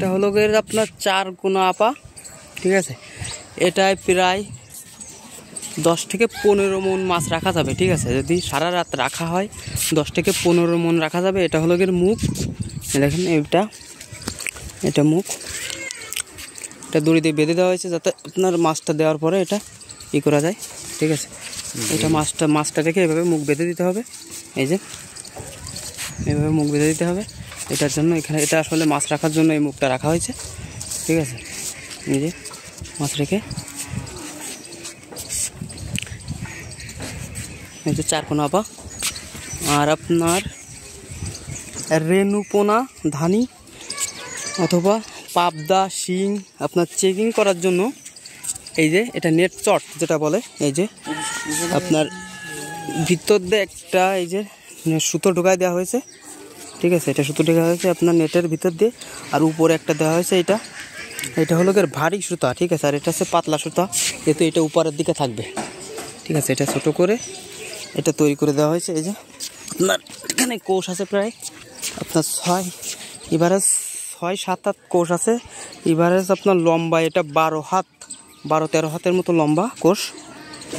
এটা হলো গিয়ে আপনার 4 কোনা আপা, ঠিক আছে। এটায় প্রায় 10 থেকে 15 মন মাছ রাখা যাবে, ঠিক আছে। যদি সারা রাত রাখা হয় 10 থেকে 15 মন রাখা যাবে। এটা হলো গিয়ে মুখ, দেখেন এটা মুখ, এটা দড়ি দিয়ে বেঁধে দেওয়া হয়েছে যাতে আপনার মাছটা দেওয়ার পরে এটা ই করা যায়, ঠিক আছে। এটা মাছটা রেখে এভাবে মুখ বেঁধে দিতে হবে, এই যে এইভাবে মুখ বেঁধে দিতে হবে। এটার জন্য এখানে এটা আসলে মাছ রাখার জন্য এই মুখটা রাখা হয়েছে, ঠিক আছে। এই যে মাছ রেখে এই যে 4 কোনা আপা। আর আপনার রেনুপোনা, ধানি অথবা পাবদা, শিং আপনার চেকিং করার জন্য এই যে এটা নেট চট যেটা বলে, এই যে আপনার ভিতর দিয়ে একটা এই যে সুতো ঢোকায় দেওয়া হয়েছে, ঠিক আছে। এটা সুতো ঢোকা হয়েছে আপনার নেটের ভিতর দিয়ে, আর উপরে একটা দেওয়া হয়েছে এটা হলো গিয়ে ভারী সুতা, ঠিক আছে। আর এটা হচ্ছে পাতলা সুতা, যেহেতু এটা উপরের দিকে থাকবে, ঠিক আছে। এটা ছোটো করে এটা তৈরি করে দেওয়া হয়েছে। এই যে আপনার এখানে কোষ আছে প্রায় আপনার 6-7 কোষ আছে। এভারেজ আপনার লম্বা এটা 12-13 হাতের মতো লম্বা কোষ,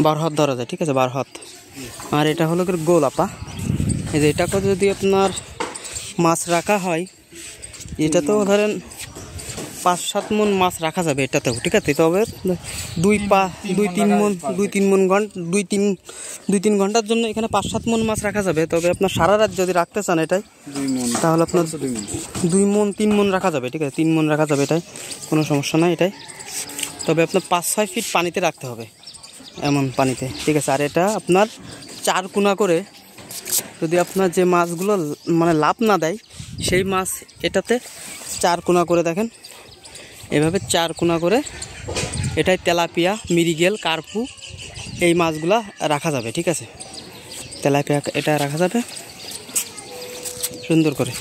12 হাত ধরা যায়, ঠিক আছে, 12 হাত। আর এটা হলো গিয়ে গোল আপা। এই যে এটাকে যদি আপনার মাছ রাখা হয়, এটাতেও ধরেন 5-7 মন মাছ রাখা যাবে এটাতেও, ঠিক আছে। তবে 2-3 ঘন্টার জন্য এখানে 5-7 মন মাছ রাখা যাবে। তবে আপনার সারা রাত যদি রাখতে চান এটাই, তাহলে আপনার 2-3 মন রাখা যাবে, ঠিক আছে। 3 মন রাখা যাবে, এটাই কোনো সমস্যা নাই এটাই। তবে আপনার 5-6 ফিট পানিতে রাখতে হবে, এমন পানিতে, ঠিক আছে। আর এটা আপনার 4 কোনা করে, যদি আপনার যে মাছগুলো মানে লাভ না দেয় সেই মাছ এটাতে 4 কোনা করে, দেখেন এভাবে 4 কোনা করে এটাই তেলাপিয়া, মিরিগেল, কার্পু এই মাছগুলা রাখা যাবে, ঠিক আছে। তেলাপিয়া এটা রাখা যাবে সুন্দর করে।